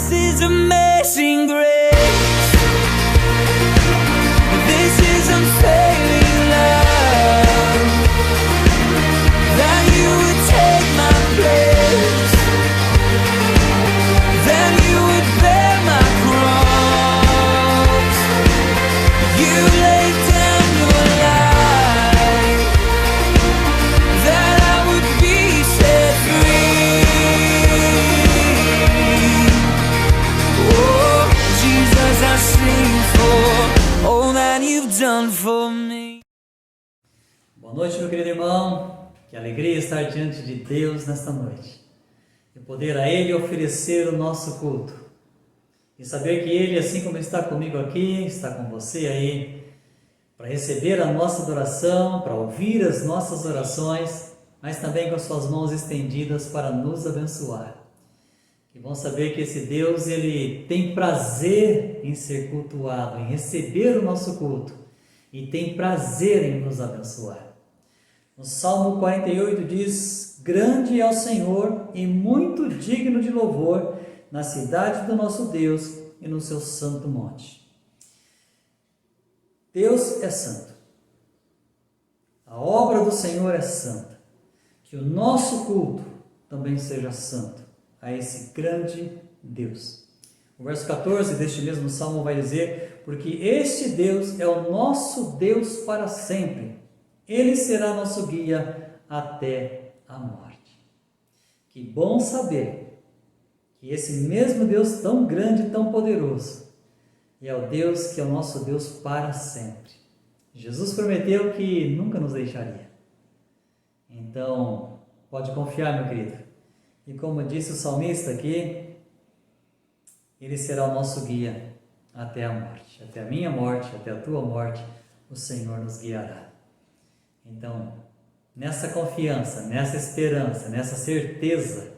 This is amazing grace. This is unfailing love. That you would take my place. That you would bear my cross. You laid down your life. That I would be set free. Oh, Jesus, I sing for all that you've done for me. Boa noite, meu querido irmão. Que alegria estar diante de Deus nesta noite. E poder a Ele oferecer o nosso culto. E saber que Ele, assim como está comigo aqui, está com você aí, para receber a nossa adoração, para ouvir as nossas orações, mas também com as suas mãos estendidas para nos abençoar. E bom saber que esse Deus, Ele tem prazer em ser cultuado, em receber o nosso culto, e tem prazer em nos abençoar. No Salmo 48 diz: grande é o Senhor e muito digno de louvor na cidade do nosso Deus e no seu santo monte. Deus é santo. A obra do Senhor é santa. Que o nosso culto também seja santo a esse grande Deus. O verso 14 deste mesmo Salmo vai dizer: porque este Deus é o nosso Deus para sempre. Ele será nosso guia até a morte. Que bom saber que esse mesmo Deus tão grande e tão poderoso é o Deus que é o nosso Deus para sempre. Jesus prometeu que nunca nos deixaria. Então, pode confiar, meu querido. E como disse o salmista aqui, Ele será o nosso guia até a morte. Até a minha morte, até a tua morte, o Senhor nos guiará. Então, nessa confiança, nessa esperança, nessa certeza,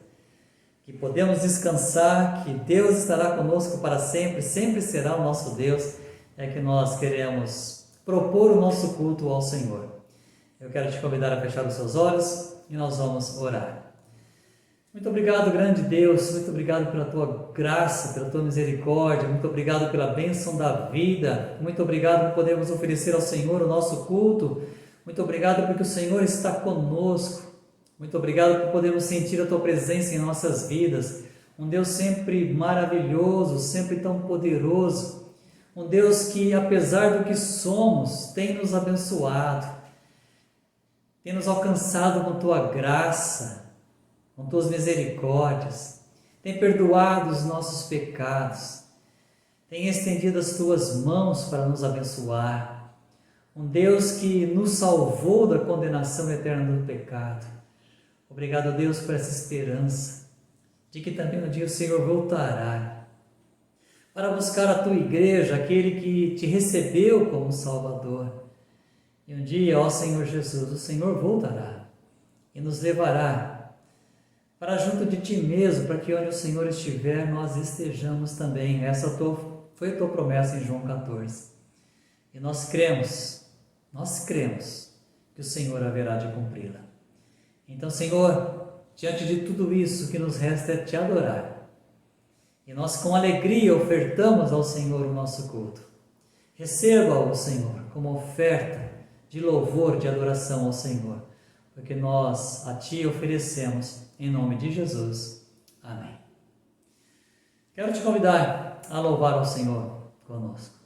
que podemos descansar, que Deus estará conosco para sempre, sempre será o nosso Deus, é que nós queremos propor o nosso culto ao Senhor. Eu quero te convidar a fechar os seus olhos e nós vamos orar. Muito obrigado, grande Deus, muito obrigado pela tua graça, pela tua misericórdia, muito obrigado pela bênção da vida, muito obrigado por podermos oferecer ao Senhor o nosso culto. Muito obrigado porque o Senhor está conosco. Muito obrigado por podermos sentir a Tua presença em nossas vidas. Um Deus sempre maravilhoso, sempre tão poderoso. Um Deus que, apesar do que somos, tem nos abençoado. Tem nos alcançado com Tua graça, com Tuas misericórdias. Tem perdoado os nossos pecados. Tem estendido as Tuas mãos para nos abençoar. Um Deus que nos salvou da condenação eterna do pecado. Obrigado, Deus, por essa esperança de que também um dia o Senhor voltará para buscar a Tua igreja, aquele que Te recebeu como Salvador. E um dia, ó Senhor Jesus, o Senhor voltará e nos levará para junto de Ti mesmo, para que onde o Senhor estiver, nós estejamos também. Essa foi a Tua promessa em João 14. E nós cremos que o Senhor haverá de cumpri-la. Então, Senhor, diante de tudo isso, o que nos resta é Te adorar. E nós com alegria ofertamos ao Senhor o nosso culto. Receba-o, Senhor, como oferta de louvor, de adoração ao Senhor, porque nós a Ti oferecemos em nome de Jesus. Amém. Quero te convidar a louvar ao Senhor conosco.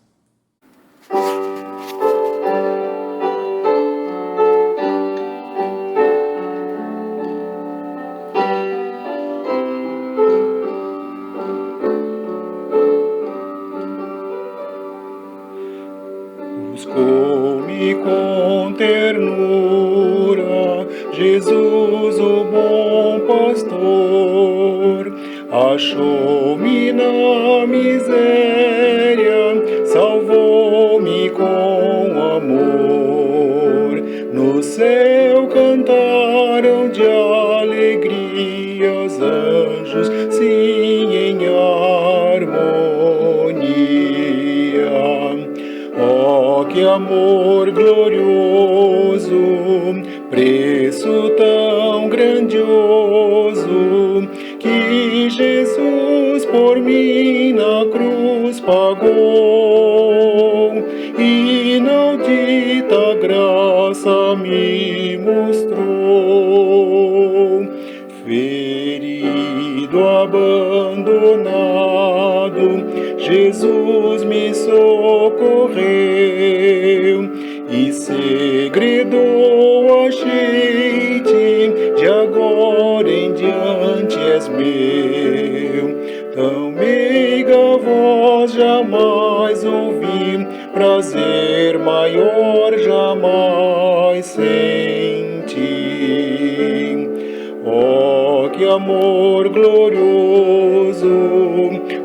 Buscou-me com ternura, Jesus, o bom pastor, achou-me na miséria, salvou-me com amor. No céu cantaram de alegria os anjos, sim, em harmonia. Oh, que amor glorioso, preço tão grandioso, que Jesus por mim na cruz pagou, inaudita graça me mostrou. Ferido, abandonado, Jesus me socorreu e segredou, achei-te, de agora em diante és meu. Tão meiga voz jamais ouvi, prazer maior jamais senti. Oh, que amor glorioso,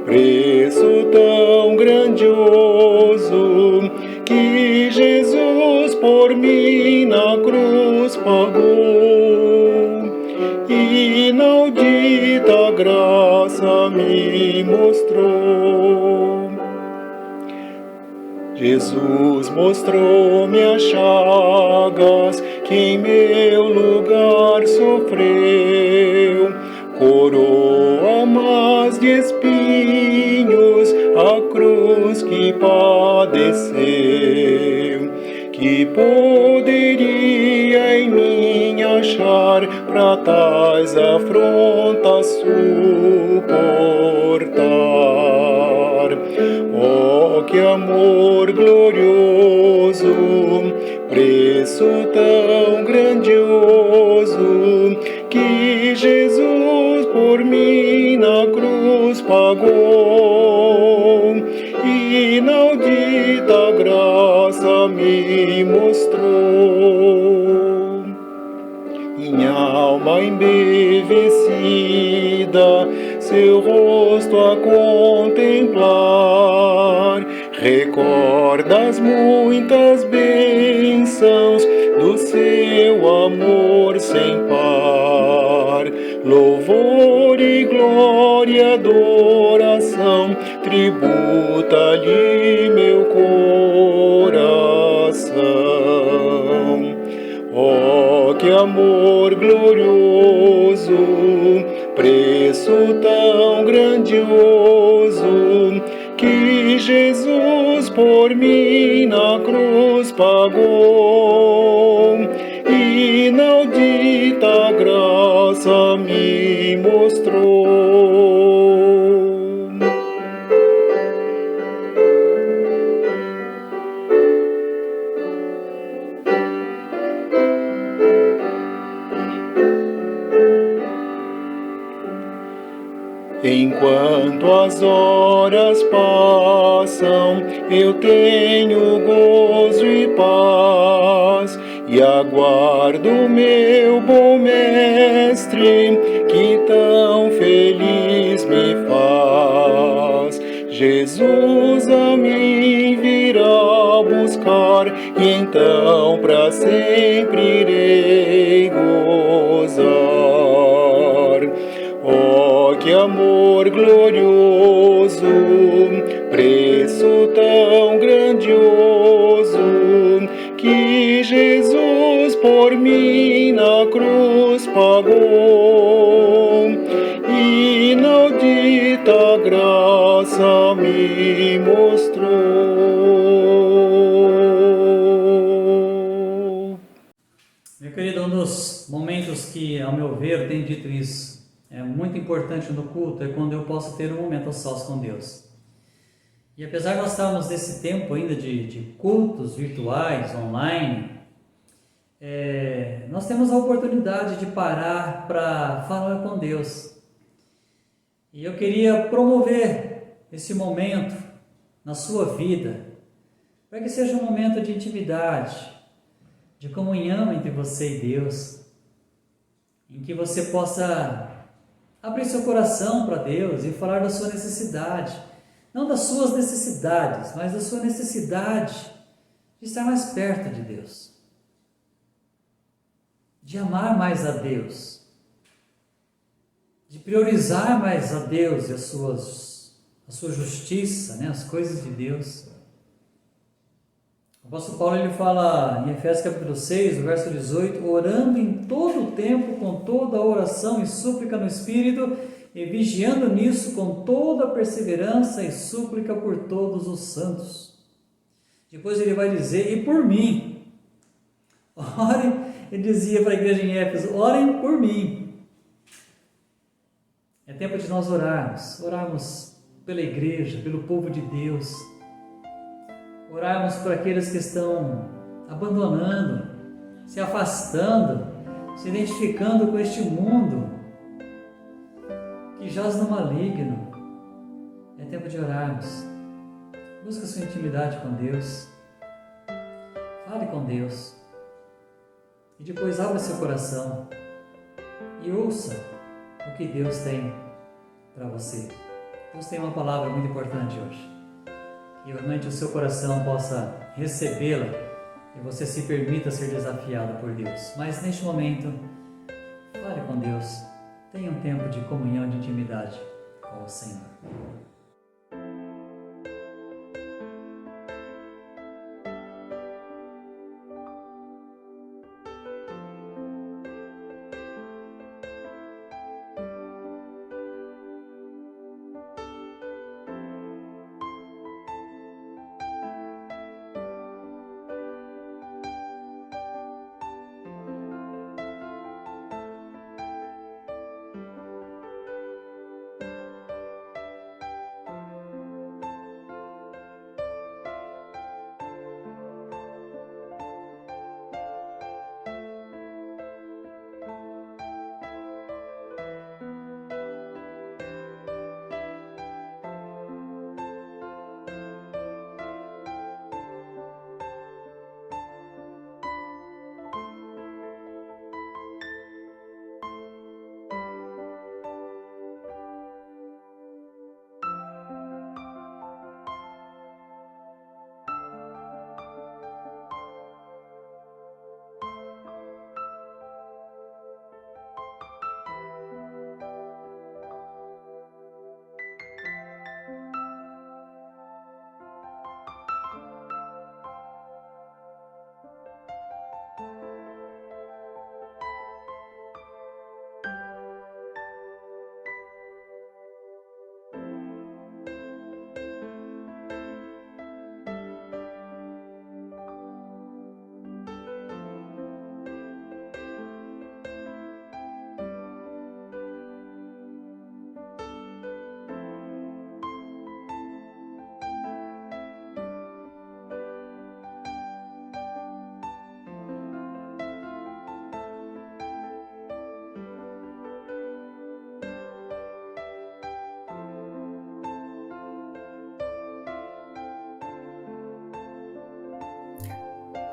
preço tão grandioso, que Jesus por mim na cruz pagou. Inaudita graça me mostrou. Jesus mostrou-me as chagas que em meu lugar sofreu, coroa mas de espinhos, a cruz que padeceu. Que poderia em mim achar pra tais afrontas suportar? Oh, que amor glorioso, preço tão grandioso, que Jesus por mim na cruz pagou. Inaudita graça me mostrou. Minha alma embevecida, seu rosto a contemplar, recorda as muitas bênçãos do seu amor sem par. Louvor e glória, adoração, tributa-lhe meu coração. Oh, que amor glorioso, preço tão grandioso, que Jesus por mim na cruz pagou. Inaudita graça me mostrou. Enquanto as horas passam, eu tenho gozo e paz, e aguardo meu bom mestre, que tão feliz me faz. Jesus a mim virá buscar, e então pra sempre irei gozar. Oh, que amor glorioso, preço tão grandioso, que Jesus por mim na cruz pagou. Inaudita graça me mostrou. Meu querido, um dos momentos que, ao meu ver, tem dito isso, é muito importante no culto, é quando eu posso ter um momento a sós com Deus. E apesar de nós estarmos nesse tempo ainda de cultos virtuais, online, nós temos a oportunidade de parar para falar com Deus. E eu queria promover esse momento na sua vida, para que seja um momento de intimidade, de comunhão entre você e Deus, em que você possa abrir seu coração para Deus e falar da sua necessidade, não das suas necessidades, mas da sua necessidade de estar mais perto de Deus, de amar mais a Deus, de priorizar mais a Deus e a sua justiça, né, as coisas de Deus. O apóstolo Paulo ele fala em Efésios capítulo 6, verso 18, orando em todo o tempo com toda a oração e súplica no Espírito, e vigiando nisso com toda perseverança e súplica por todos os santos. Depois ele vai dizer, e por mim. Orem, ele dizia para a igreja em Éfeso, orem por mim. É tempo de nós orarmos pela igreja, pelo povo de Deus, orarmos por aqueles que estão abandonando, se afastando, se identificando com este mundo que jaz no maligno. É tempo de orarmos. Busca sua intimidade com Deus. Fale com Deus. E depois abra seu coração e ouça o que Deus tem para você. Deus tem uma palavra muito importante hoje. Que realmente o seu coração possa recebê-la e você se permita ser desafiado por Deus. Mas neste momento, fale com Deus. Tenha um tempo de comunhão, de intimidade com o Senhor.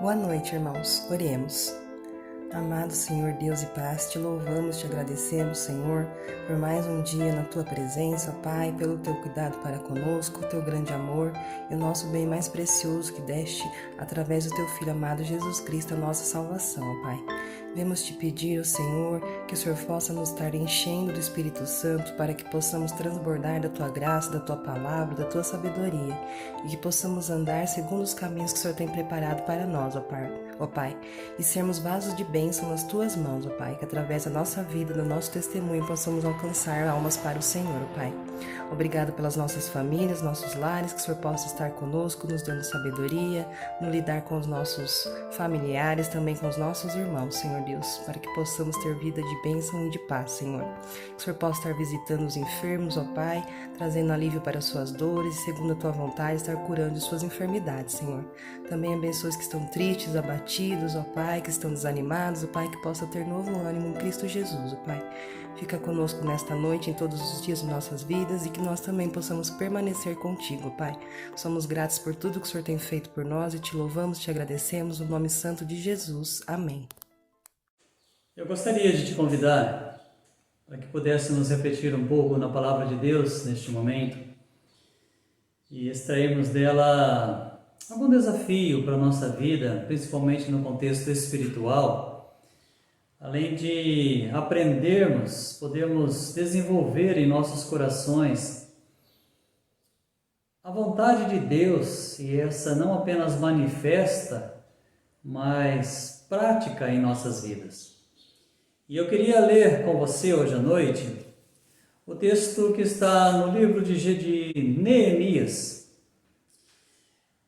Boa noite, irmãos. Oremos. Amado Senhor Deus e paz, te louvamos, te agradecemos, Senhor, por mais um dia na tua presença, Pai, pelo teu cuidado para conosco, o teu grande amor e o nosso bem mais precioso que deste através do teu Filho amado Jesus Cristo, a nossa salvação, Pai. Vemos te pedir, ó Senhor, que o Senhor possa nos estar enchendo do Espírito Santo para que possamos transbordar da tua graça, da tua palavra, da tua sabedoria e que possamos andar segundo os caminhos que o Senhor tem preparado para nós, ó Pai, e sermos vasos de bênção nas tuas mãos, ó Pai, que através da nossa vida, do nosso testemunho, possamos alcançar almas para o Senhor, ó Pai. Obrigado pelas nossas famílias, nossos lares, que o Senhor possa estar conosco, nos dando sabedoria, no lidar com os nossos familiares, também com os nossos irmãos, Senhor Deus, para que possamos ter vida de bênção e de paz, Senhor. Que o Senhor possa estar visitando os enfermos, ó Pai, trazendo alívio para as suas dores e, segundo a tua vontade, estar curando as suas enfermidades, Senhor. Também abençoe os que estão tristes, abatidos, ó Pai, que estão desanimados, ó Pai, que possa ter novo ânimo em Cristo Jesus, ó Pai. Fica conosco nesta noite, em todos os dias de nossas vidas e que nós também possamos permanecer contigo, Pai. Somos gratos por tudo que o Senhor tem feito por nós e te louvamos, te agradecemos no nome santo de Jesus. Amém. Eu gostaria de te convidar para que pudéssemos refletir um pouco na Palavra de Deus neste momento e extrairmos dela algum desafio para a nossa vida, principalmente no contexto espiritual. Além de aprendermos, podemos desenvolver em nossos corações a vontade de Deus, e essa não apenas manifesta, mas prática em nossas vidas. E eu queria ler com você hoje à noite o texto que está no livro de Neemias,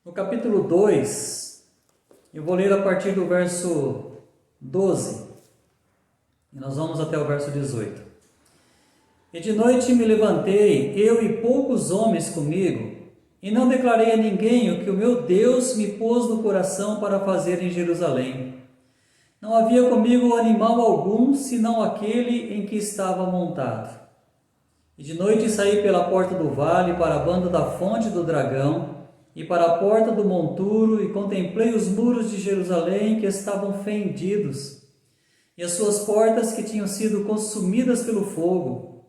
no capítulo 2, eu vou ler a partir do verso 12, e nós vamos até o verso 18. E de noite me levantei, eu e poucos homens comigo, e não declarei a ninguém o que o meu Deus me pôs no coração para fazer em Jerusalém. Não havia comigo animal algum, senão aquele em que estava montado. E de noite saí pela porta do vale para a banda da fonte do dragão e para a porta do monturo e contemplei os muros de Jerusalém que estavam fendidos e as suas portas que tinham sido consumidas pelo fogo.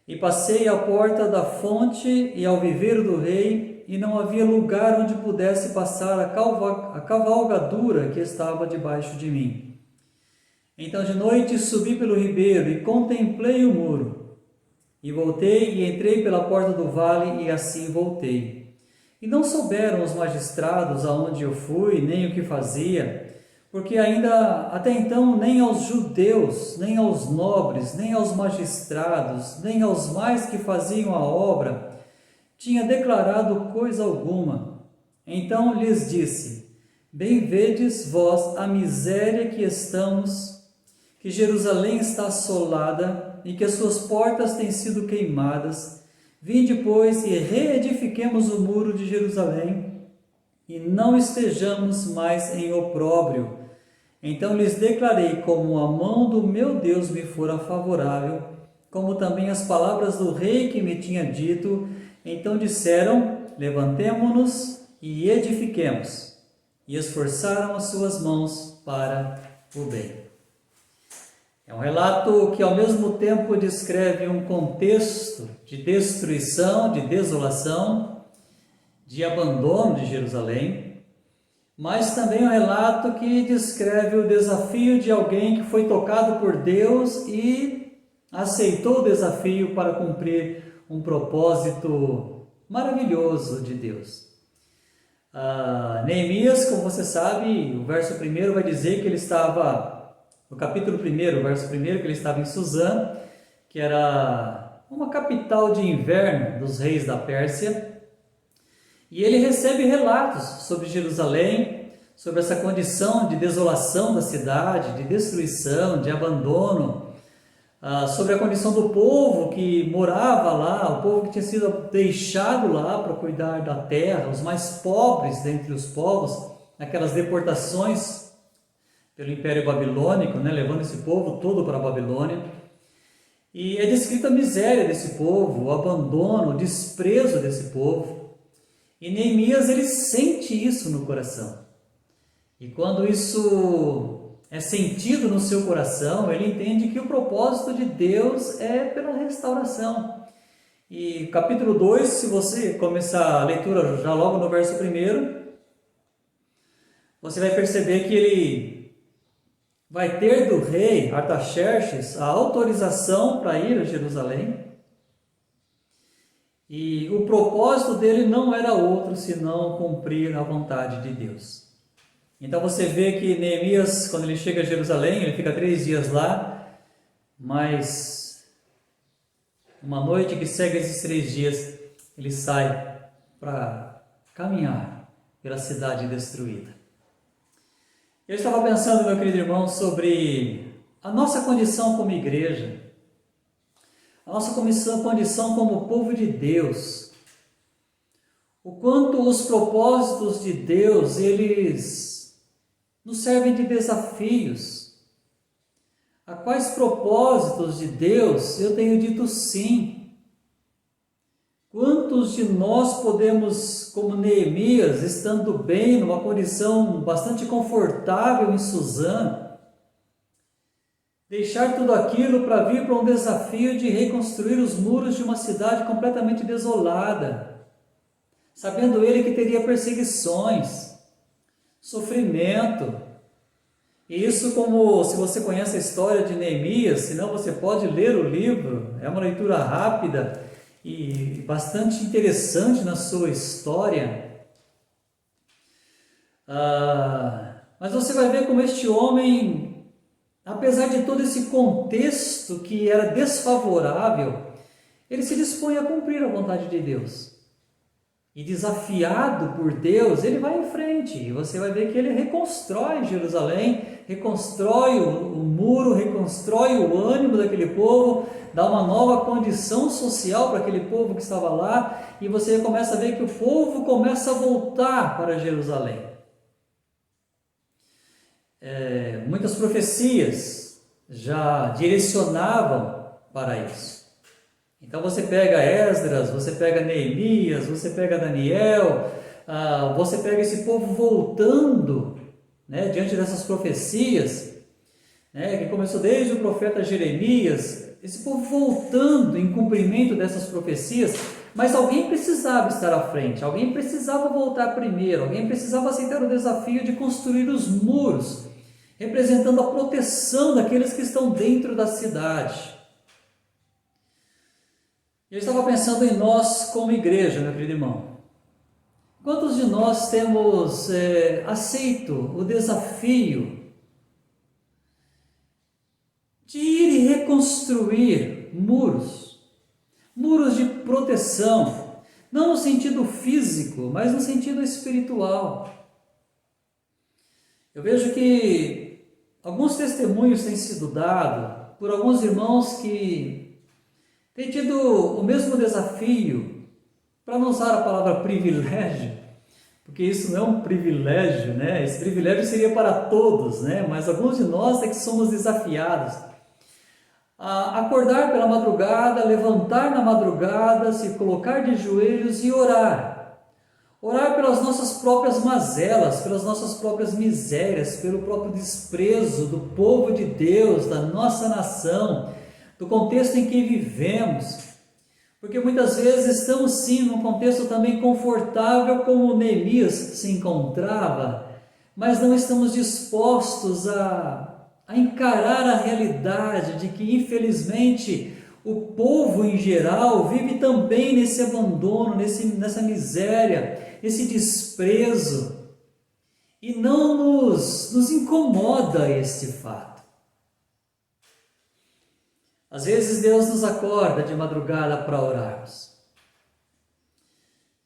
E passei à porta da fonte e ao viveiro do rei e não havia lugar onde pudesse passar a cavalgadura que estava debaixo de mim. Então de noite subi pelo ribeiro e contemplei o muro. E voltei e entrei pela porta do vale e assim voltei. E não souberam os magistrados aonde eu fui, nem o que fazia, porque ainda até então nem aos judeus, nem aos nobres, nem aos magistrados, nem aos mais que faziam a obra, tinha declarado coisa alguma. Então lhes disse: bem vedes vós a miséria que estamos, que Jerusalém está assolada e que as suas portas têm sido queimadas. Vinde, pois, e reedifiquemos o muro de Jerusalém, e não estejamos mais em opróbrio. Então lhes declarei como a mão do meu Deus me fora favorável, como também as palavras do rei que me tinha dito. Então disseram: levantemo-nos e edifiquemos, e esforçaram as suas mãos para o bem. É um relato que ao mesmo tempo descreve um contexto de destruição, de desolação, de abandono de Jerusalém, mas também um relato que descreve o desafio de alguém que foi tocado por Deus e aceitou o desafio para cumprir um propósito maravilhoso de Deus. Neemias, como você sabe, o verso 1 vai dizer que ele estava, no capítulo 1, verso 1, que ele estava em Suzã, que era uma capital de inverno dos reis da Pérsia, e ele recebe relatos sobre Jerusalém, sobre essa condição de desolação da cidade, de destruição, de abandono, sobre a condição do povo que morava lá, o povo que tinha sido deixado lá para cuidar da terra, os mais pobres dentre os povos, naquelas deportações pelo Império Babilônico, levando esse povo todo para a Babilônia. E é descrita a miséria desse povo, o abandono, o desprezo desse povo. E Neemias, ele sente isso no coração. E quando isso é sentido no seu coração, ele entende que o propósito de Deus é pela restauração. E capítulo 2, se você começar a leitura já logo no verso 1, você vai perceber que ele vai ter do rei Artaxerxes a autorização para ir a Jerusalém. E o propósito dele não era outro senão cumprir a vontade de Deus. Então você vê que Neemias, quando ele chega a Jerusalém, ele fica 3 dias lá, mas uma noite que segue esses 3 dias, ele sai para caminhar pela cidade destruída. Eu estava pensando, meu querido irmão, sobre a nossa condição como igreja, a nossa condição como povo de Deus, o quanto os propósitos de Deus, eles nos servem de desafios. A quais propósitos de Deus eu tenho dito sim? Quantos de nós podemos, como Neemias, estando bem, numa condição bastante confortável em Suzã, deixar tudo aquilo para vir para um desafio de reconstruir os muros de uma cidade completamente desolada, sabendo ele que teria perseguições, sofrimento. E isso, como se você conhece a história de Neemias, senão você pode ler o livro, é uma leitura rápida e bastante interessante na sua história. Mas você vai ver como este homem, apesar de todo esse contexto que era desfavorável, ele se dispõe a cumprir a vontade de Deus. E desafiado por Deus, ele vai em frente. E você vai ver que ele reconstrói Jerusalém, reconstrói o muro, reconstrói o ânimo daquele povo, dá uma nova condição social para aquele povo que estava lá. E você começa a ver que o povo começa a voltar para Jerusalém. Muitas profecias já direcionavam para isso. Então você pega Esdras, você pega Neemias, você pega Daniel, você pega esse povo voltando, né, diante dessas profecias, né, que começou desde o profeta Jeremias, esse povo voltando em cumprimento dessas profecias, mas alguém precisava estar à frente, alguém precisava voltar primeiro, alguém precisava aceitar o desafio de construir os muros, representando a proteção daqueles que estão dentro da cidade. Eu estava pensando em nós como igreja, meu querido irmão. Quantos de nós temos aceito o desafio de ir e reconstruir muros de proteção, não no sentido físico, mas no sentido espiritual? Eu vejo que alguns testemunhos têm sido dados por alguns irmãos que tem tido o mesmo desafio, para não usar a palavra privilégio, porque isso não é um privilégio, né? Esse privilégio seria para todos, né? Mas alguns de nós é que somos desafiados a acordar pela madrugada, levantar na madrugada, se colocar de joelhos e orar. Orar pelas nossas próprias mazelas, pelas nossas próprias misérias, pelo próprio desprezo do povo de Deus, da nossa nação, do contexto em que vivemos, porque muitas vezes estamos sim num contexto também confortável como Neemias se encontrava, mas não estamos dispostos a encarar a realidade de que infelizmente o povo em geral vive também nesse abandono, nessa miséria, nesse desprezo, e não nos incomoda este fato. Às vezes Deus nos acorda de madrugada para orarmos.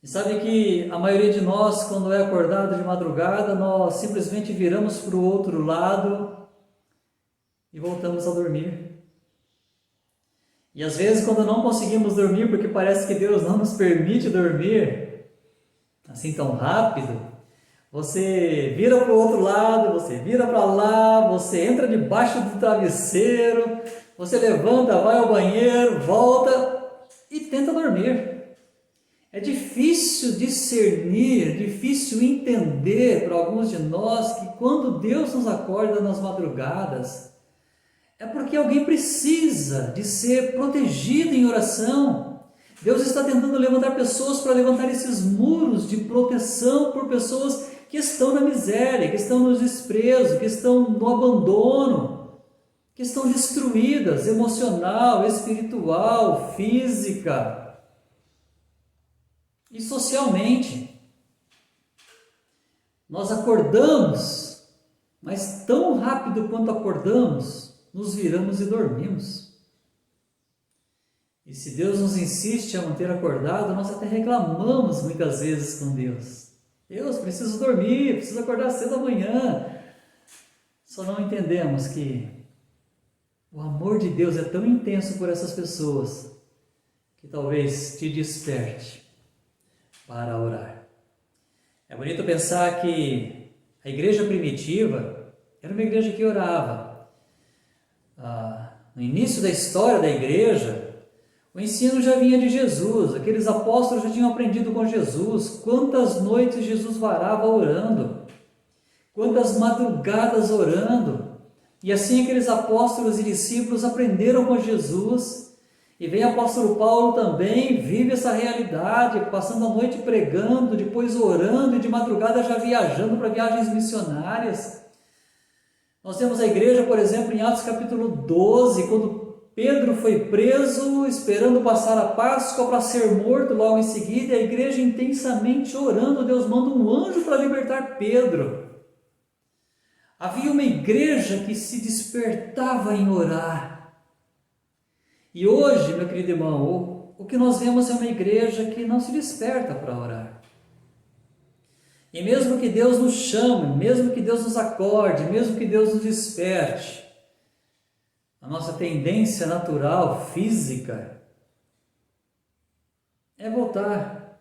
E sabe que a maioria de nós, quando é acordado de madrugada, nós simplesmente viramos para o outro lado e voltamos a dormir. E às vezes, quando não conseguimos dormir, porque parece que Deus não nos permite dormir assim tão rápido, você vira para o outro lado, você vira para lá, você entra debaixo do travesseiro, você levanta, vai ao banheiro, volta e tenta dormir. É difícil discernir, difícil entender para alguns de nós que quando Deus nos acorda nas madrugadas, é porque alguém precisa de ser protegido em oração. Deus está tentando levantar pessoas para levantar esses muros de proteção por pessoas que estão na miséria, que estão no desprezo, que estão no abandono, que estão destruídas emocional, espiritual, física e socialmente. Nós acordamos, mas tão rápido quanto acordamos, nos viramos e dormimos. E se Deus nos insiste a manter acordado, nós até reclamamos muitas vezes com Deus. Deus, preciso dormir, preciso acordar cedo amanhã. Só não entendemos que o amor de Deus é tão intenso por essas pessoas que talvez te desperte para orar. É bonito pensar que a igreja primitiva era uma igreja que orava. No início da história da igreja, o ensino já vinha de Jesus, aqueles apóstolos já tinham aprendido com Jesus. Quantas noites Jesus varava orando, quantas madrugadas orando. E assim aqueles apóstolos e discípulos aprenderam com Jesus, e vem o apóstolo Paulo também, vive essa realidade, passando a noite pregando, depois orando, e de madrugada já viajando para viagens missionárias. Nós temos a igreja, por exemplo, em Atos capítulo 12, quando Pedro foi preso, esperando passar a Páscoa para ser morto logo em seguida, e a igreja intensamente orando, Deus manda um anjo para libertar Pedro. Havia uma igreja que se despertava em orar. E hoje, meu querido irmão, o que nós vemos é uma igreja que não se desperta para orar. E mesmo que Deus nos chame, mesmo que Deus nos acorde, mesmo que Deus nos desperte, a nossa tendência natural, física, é voltar,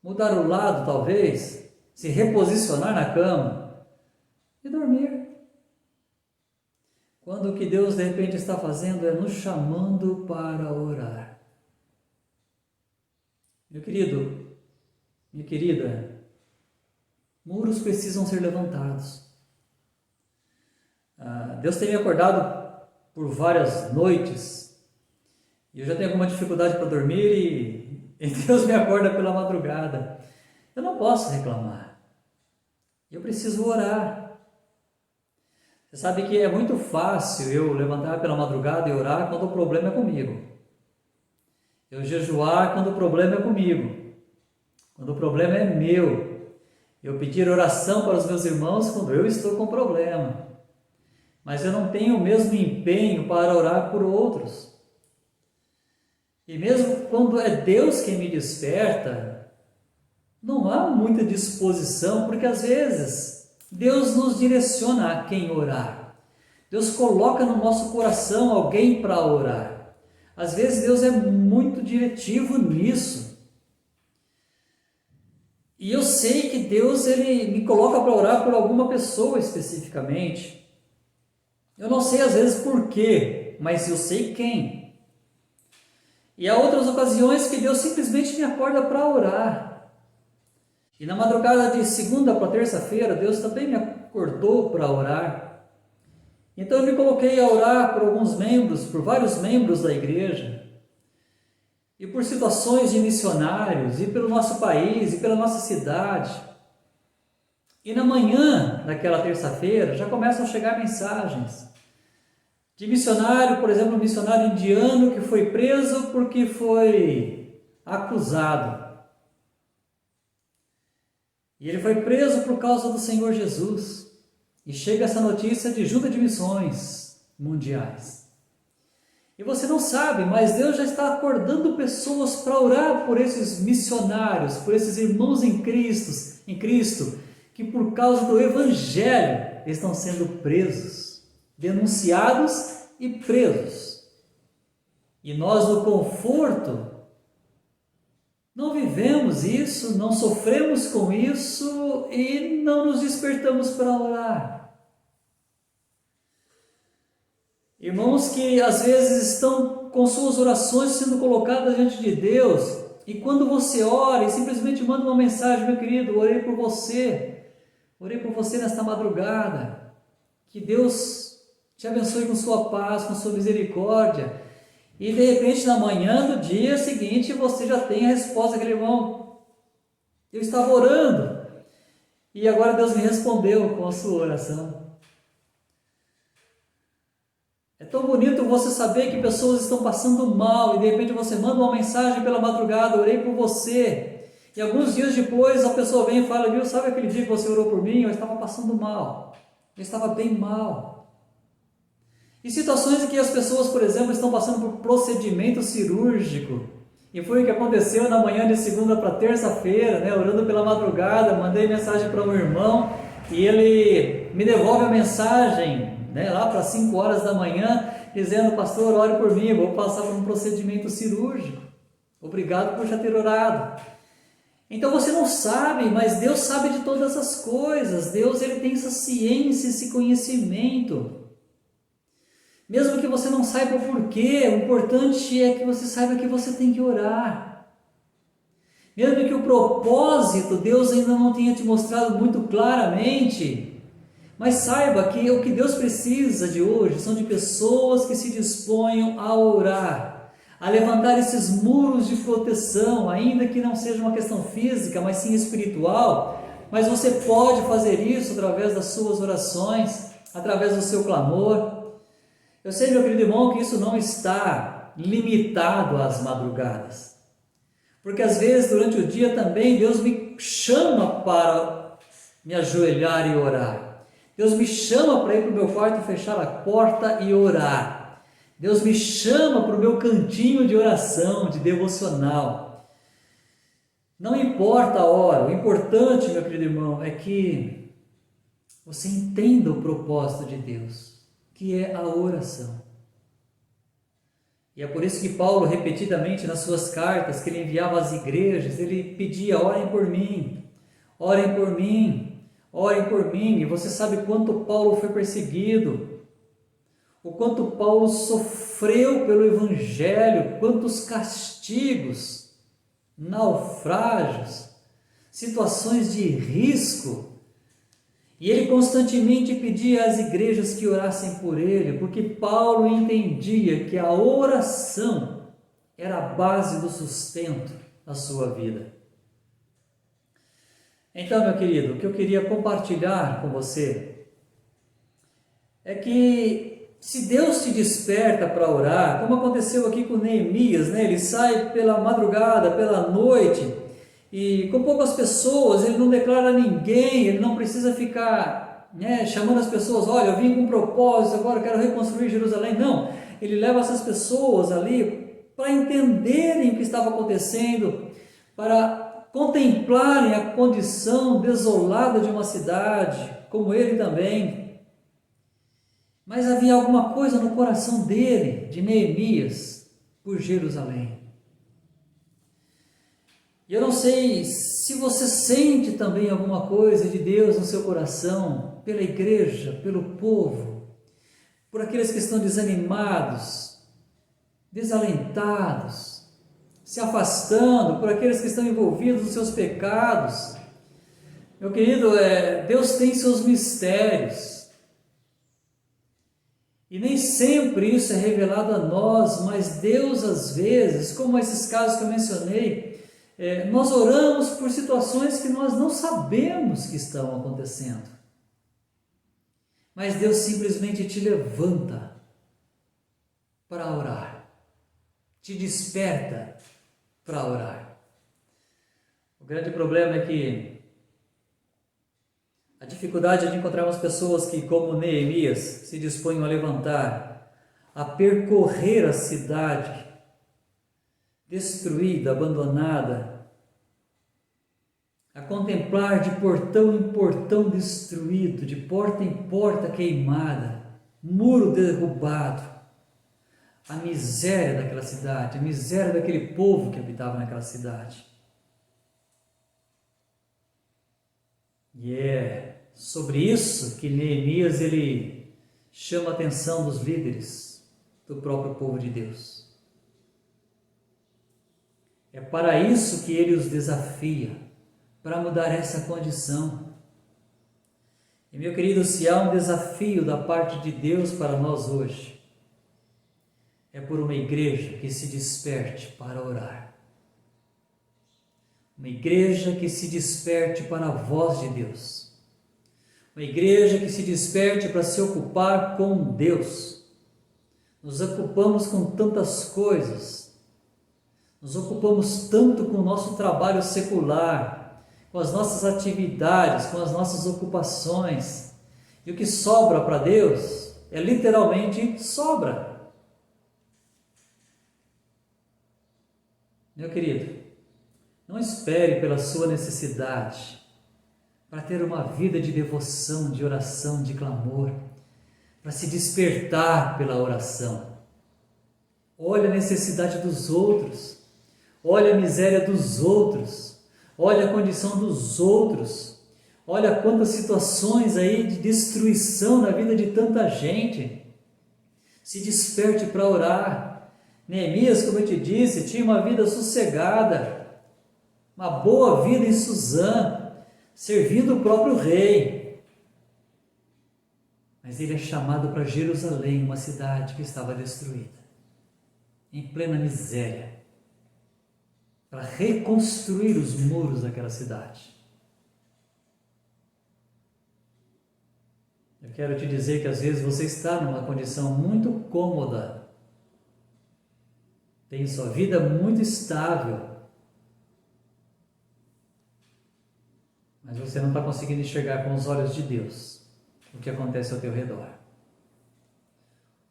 mudar o lado talvez, se reposicionar na cama e dormir. Quando o que Deus de repente está fazendo é nos chamando para orar. Meu querido, minha querida, muros precisam ser levantados. Deus tem me acordado por várias noites e eu já tenho alguma dificuldade para dormir e Deus me acorda pela madrugada. Eu não posso reclamar. Eu preciso orar. Você sabe que é muito fácil eu levantar pela madrugada e orar quando o problema é comigo. Eu jejuar quando o problema é comigo. Quando o problema é meu. Eu pedir oração para os meus irmãos quando eu estou com problema. Mas eu não tenho o mesmo empenho para orar por outros. E mesmo quando é Deus quem me desperta, não há muita disposição, porque às vezes Deus nos direciona a quem orar. Deus coloca no nosso coração alguém para orar. Às vezes Deus é muito diretivo nisso. E eu sei que Deus ele me coloca para orar por alguma pessoa especificamente. Eu não sei às vezes por quê, mas eu sei quem. E há outras ocasiões que Deus simplesmente me acorda para orar. E na madrugada de segunda para terça-feira, Deus também me acordou para orar. Então eu me coloquei a orar por alguns membros, por vários membros da igreja. E por situações de missionários, e pelo nosso país, e pela nossa cidade. E na manhã daquela terça-feira já começam a chegar mensagens de missionário, por exemplo, um missionário indiano que foi preso porque foi acusado. E ele foi preso por causa do Senhor Jesus. E chega essa notícia de junta de missões mundiais. E você não sabe, mas Deus já está acordando pessoas para orar por esses missionários, por esses irmãos em Cristo, que por causa do Evangelho estão sendo presos, denunciados e presos. E nós no conforto não vivemos isso, não sofremos com isso e não nos despertamos para orar. Irmãos que às vezes estão com suas orações sendo colocadas diante de Deus, e quando você ora e simplesmente manda uma mensagem: meu querido, orei por você nesta madrugada, que Deus te abençoe com sua paz, com sua misericórdia, e de repente na manhã do dia seguinte você já tem a resposta daquele irmão: eu estava orando, e agora Deus me respondeu com a sua oração. É tão bonito você saber que pessoas estão passando mal e de repente você manda uma mensagem pela madrugada: orei por você. E alguns dias depois a pessoa vem e fala: viu, sabe aquele dia que você orou por mim? Eu estava passando mal, eu estava bem mal. E situações em que as pessoas, por exemplo, estão passando por procedimento cirúrgico. E foi o que aconteceu na manhã de segunda para terça-feira, né? Orando pela madrugada, mandei mensagem para um irmão e ele me devolve a mensagem, né, lá para 5 horas da manhã, dizendo: pastor, ore por mim, vou passar por um procedimento cirúrgico. Obrigado por já ter orado. Então você não sabe, mas Deus sabe de todas as coisas. Deus ele tem essa ciência, esse conhecimento. Mesmo que você não saiba o porquê, o importante é que você saiba que você tem que orar. Mesmo que o propósito Deus ainda não tenha te mostrado muito claramente, mas saiba que o que Deus precisa de hoje são de pessoas que se disponham a orar, a levantar esses muros de proteção, ainda que não seja uma questão física, mas sim espiritual. Mas você pode fazer isso através das suas orações, através do seu clamor. Eu sei, meu querido irmão, que isso não está limitado às madrugadas, porque às vezes durante o dia também Deus me chama para me ajoelhar e orar. Deus me chama para ir para o meu quarto, fechar a porta e orar. Deus me chama para o meu cantinho de oração, de devocional. Não importa a hora, o importante, meu querido irmão, é que você entenda o propósito de Deus, que é a oração. E é por isso que Paulo, repetidamente nas suas cartas que ele enviava às igrejas, ele pedia: orem por mim, orem por mim, orem por mim. E você sabe quanto Paulo foi perseguido, o quanto Paulo sofreu pelo Evangelho, quantos castigos, naufrágios, situações de risco. E ele constantemente pedia às igrejas que orassem por ele, porque Paulo entendia que a oração era a base do sustento da sua vida. Então, meu querido, o que eu queria compartilhar com você é que se Deus te desperta para orar, como aconteceu aqui com Neemias, né? Ele sai pela madrugada, pela noite, e com poucas pessoas, ele não declara a ninguém, ele não precisa ficar chamando as pessoas: olha, eu vim com um propósito, agora eu quero reconstruir Jerusalém. Não, ele leva essas pessoas ali para entenderem o que estava acontecendo, para contemplarem a condição desolada de uma cidade, como ele também. Mas havia alguma coisa no coração dele, de Neemias, por Jerusalém. E eu não sei se você sente também alguma coisa de Deus no seu coração, pela igreja, pelo povo, por aqueles que estão desanimados, desalentados, se afastando, por aqueles que estão envolvidos nos seus pecados. Meu querido, Deus tem seus mistérios. E nem sempre isso é revelado a nós, mas Deus às vezes, como esses casos que eu mencionei, nós oramos por situações que nós não sabemos que estão acontecendo. Mas Deus simplesmente te levanta para orar, te desperta para orar. O grande problema é que a dificuldade é de encontrarmos pessoas que, como Neemias, se dispõem a levantar, a percorrer a cidade destruída, abandonada, a contemplar de portão em portão destruído, de porta em porta queimada, muro derrubado, a miséria daquela cidade, a miséria daquele povo que habitava naquela cidade. E é sobre isso que Neemias ele chama a atenção dos líderes do próprio povo de Deus. É para isso que ele os desafia, para mudar essa condição. E meu querido, se há um desafio da parte de Deus para nós hoje, é por uma igreja que se desperte para orar. Uma igreja que se desperte para a voz de Deus. Uma igreja que se desperte para se ocupar com Deus. Nos ocupamos com tantas coisas. Nos ocupamos tanto com o nosso trabalho secular, com as nossas atividades, com as nossas ocupações. E o que sobra para Deus é literalmente sobra. Meu querido, não espere pela sua necessidade para ter uma vida de devoção, de oração, de clamor, para se despertar pela oração. Olha a necessidade dos outros. Olha a miséria dos outros, olha a condição dos outros, olha quantas situações aí de destruição na vida de tanta gente. Se desperte para orar. Neemias, como eu te disse, tinha uma vida sossegada, uma boa vida em Suzã, servindo o próprio rei. Mas ele é chamado para Jerusalém, uma cidade que estava destruída, em plena miséria, para reconstruir os muros daquela cidade. Eu quero te dizer que às vezes você está numa condição muito cômoda, tem sua vida muito estável, mas você não está conseguindo enxergar com os olhos de Deus o que acontece ao teu redor.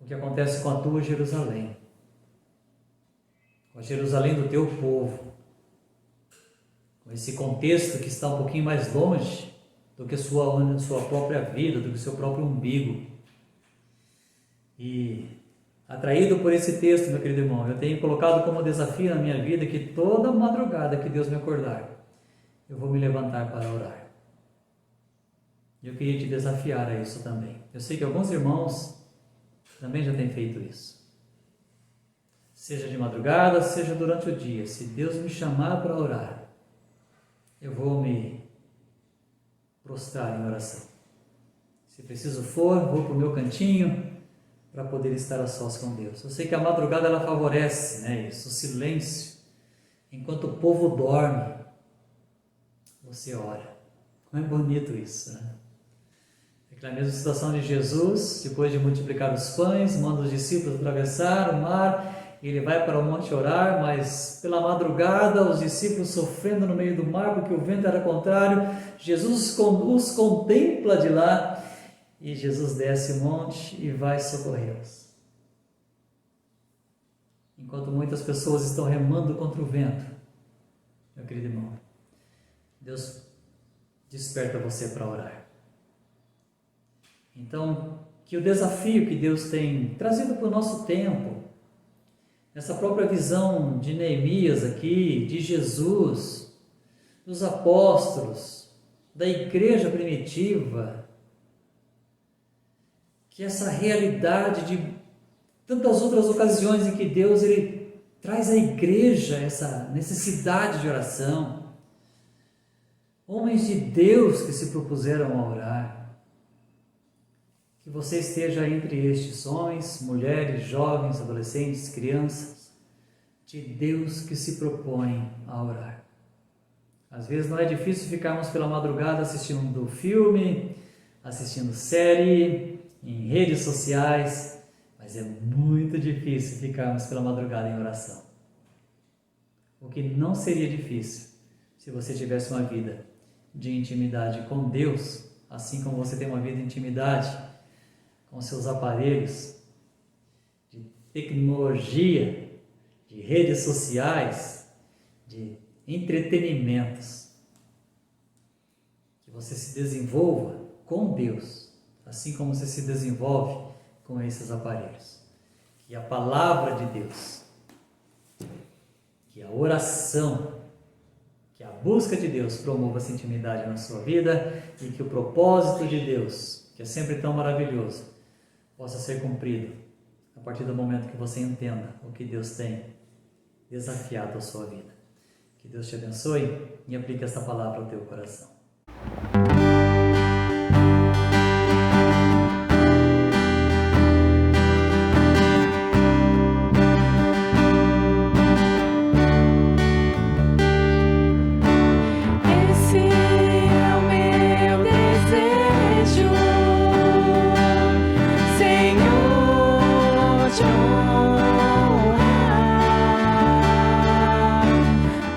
o que acontece com a tua Jerusalém, com a Jerusalém do teu povo, com esse contexto que está um pouquinho mais longe do que sua própria vida, do que seu próprio umbigo. E atraído por esse texto, meu querido irmão, eu tenho colocado como desafio na minha vida que toda madrugada que Deus me acordar, eu vou me levantar para orar. E eu queria te desafiar a isso também. Eu sei que alguns irmãos também já têm feito isso. Seja de madrugada, seja durante o dia, se Deus me chamar para orar, eu vou me prostrar em oração. Se preciso for, vou para o meu cantinho para poder estar a sós com Deus. Eu sei que a madrugada ela favorece, né, isso, o silêncio. Enquanto o povo dorme, você ora. Como é bonito isso, né? Aquela mesma situação de Jesus, depois de multiplicar os pães, manda os discípulos atravessar o mar, ele vai para o monte orar, mas pela madrugada os discípulos sofrendo no meio do mar, porque o vento era contrário, Jesus os contempla de lá, e Jesus desce o monte e vai socorrê-los. Enquanto muitas pessoas estão remando contra o vento, meu querido irmão, Deus desperta você para orar. Então, que o desafio que Deus tem trazido para o nosso tempo, essa própria visão de Neemias aqui, de Jesus, dos apóstolos, da igreja primitiva, que essa realidade de tantas outras ocasiões em que Deus ele traz à igreja essa necessidade de oração, homens de Deus que se propuseram a orar, que você esteja entre estes homens, mulheres, jovens, adolescentes, crianças, de Deus que se propõem a orar. Às vezes não é difícil ficarmos pela madrugada assistindo filme, assistindo série, em redes sociais, mas é muito difícil ficarmos pela madrugada em oração. O que não seria difícil se você tivesse uma vida de intimidade com Deus, assim como você tem uma vida de intimidade com seus aparelhos, de tecnologia, de redes sociais, de entretenimentos. Que você se desenvolva com Deus, assim como você se desenvolve com esses aparelhos. Que a palavra de Deus, que a oração, que a busca de Deus promova essa intimidade na sua vida e que o propósito de Deus, que é sempre tão maravilhoso, possa ser cumprido a partir do momento que você entenda o que Deus tem desafiado a sua vida. Que Deus te abençoe e aplique esta palavra ao teu coração.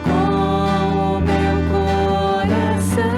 Com o meu coração.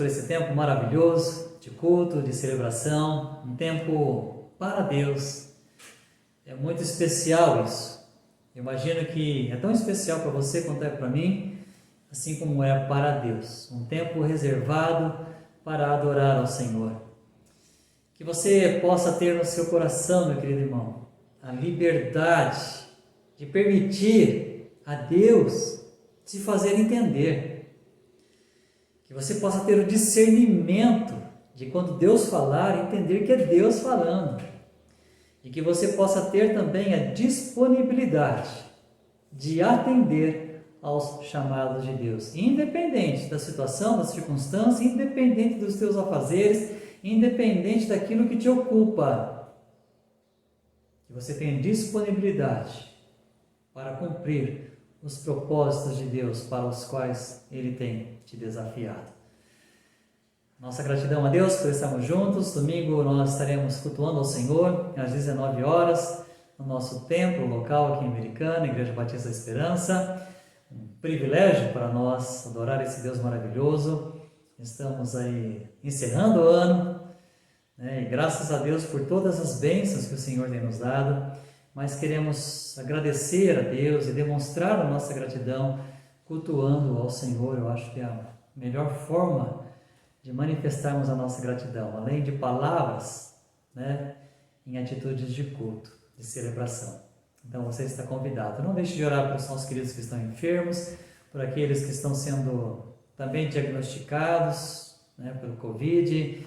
por esse tempo maravilhoso de culto, de celebração, um tempo para Deus. É muito especial isso. Eu imagino que é tão especial para você quanto é para mim, assim como é para Deus. Um tempo reservado para adorar ao Senhor. Que você possa ter no seu coração, meu querido irmão, a liberdade de permitir a Deus se fazer entender. Que você possa ter o discernimento de quando Deus falar, entender que é Deus falando. E que você possa ter também a disponibilidade de atender aos chamados de Deus, independente da situação, da circunstância, independente dos teus afazeres, independente daquilo que te ocupa. Que você tenha disponibilidade para cumprir os propósitos de Deus para os quais Ele tem te desafiado. Nossa gratidão a Deus por estarmos juntos. Domingo nós estaremos cultuando ao Senhor às 19 horas no nosso templo local aqui em Americana, Igreja Batista da Esperança. Um privilégio para nós adorar esse Deus maravilhoso. Estamos aí encerrando o ano, né? E graças a Deus por todas as bênçãos que o Senhor tem nos dado, mas queremos agradecer a Deus e demonstrar a nossa gratidão cultuando ao Senhor. Eu acho que é a melhor forma de manifestarmos a nossa gratidão, além de palavras, né, em atitudes de culto, de celebração. Então você está convidado. Não deixe de orar pelos nossos queridos que estão enfermos, por aqueles que estão sendo também diagnosticados, né, pelo Covid,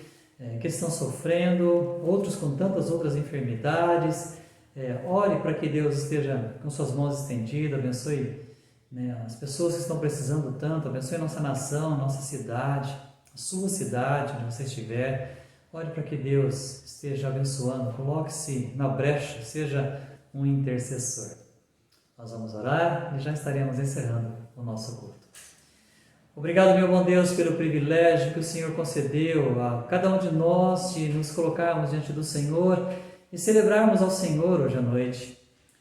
que estão sofrendo, outros com tantas outras enfermidades. Ore para que Deus esteja com suas mãos estendidas, abençoe, né, as pessoas que estão precisando tanto, abençoe a nossa nação, a nossa cidade, a sua cidade, onde você estiver. Ore para que Deus esteja abençoando, coloque-se na brecha, seja um intercessor. Nós vamos orar e já estaremos encerrando o nosso culto. Obrigado, meu bom Deus, pelo privilégio que o Senhor concedeu a cada um de nós de nos colocarmos diante do Senhor e celebrarmos ao Senhor hoje à noite.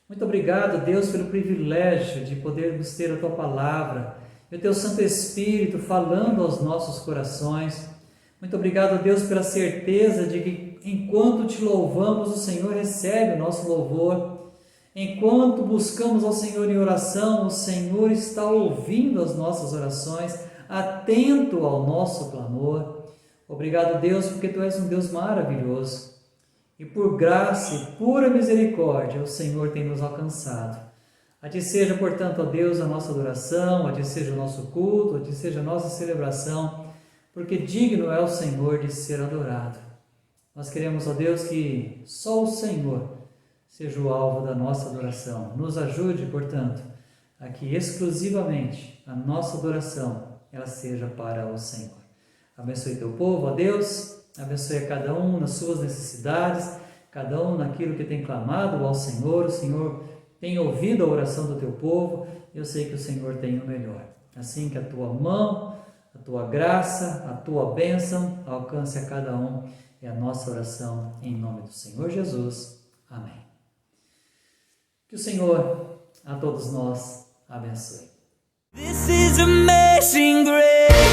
Muito obrigado, Deus, pelo privilégio de podermos ter a Tua Palavra e o Teu Santo Espírito falando aos nossos corações. Muito obrigado, Deus, pela certeza de que enquanto Te louvamos, o Senhor recebe o nosso louvor. Enquanto buscamos ao Senhor em oração, o Senhor está ouvindo as nossas orações, atento ao nosso clamor. Obrigado, Deus, porque Tu és um Deus maravilhoso. E por graça e pura misericórdia, o Senhor tem nos alcançado. A Ti seja, portanto, ó Deus, a nossa adoração, a Ti seja o nosso culto, a Ti seja a nossa celebração, porque digno é o Senhor de ser adorado. Nós queremos, ó Deus, que só o Senhor seja o alvo da nossa adoração. Nos ajude, portanto, a que exclusivamente a nossa adoração ela seja para o Senhor. Abençoe Teu povo, ó Deus, abençoe a cada um nas suas necessidades, cada um naquilo que tem clamado ao Senhor. O Senhor tem ouvido a oração do Teu povo, eu sei que o Senhor tem o melhor. Assim que a Tua mão, a Tua graça, a Tua bênção alcance a cada um. É a nossa oração em nome do Senhor Jesus. Amém. Que o Senhor a todos nós abençoe. This is amazing grace.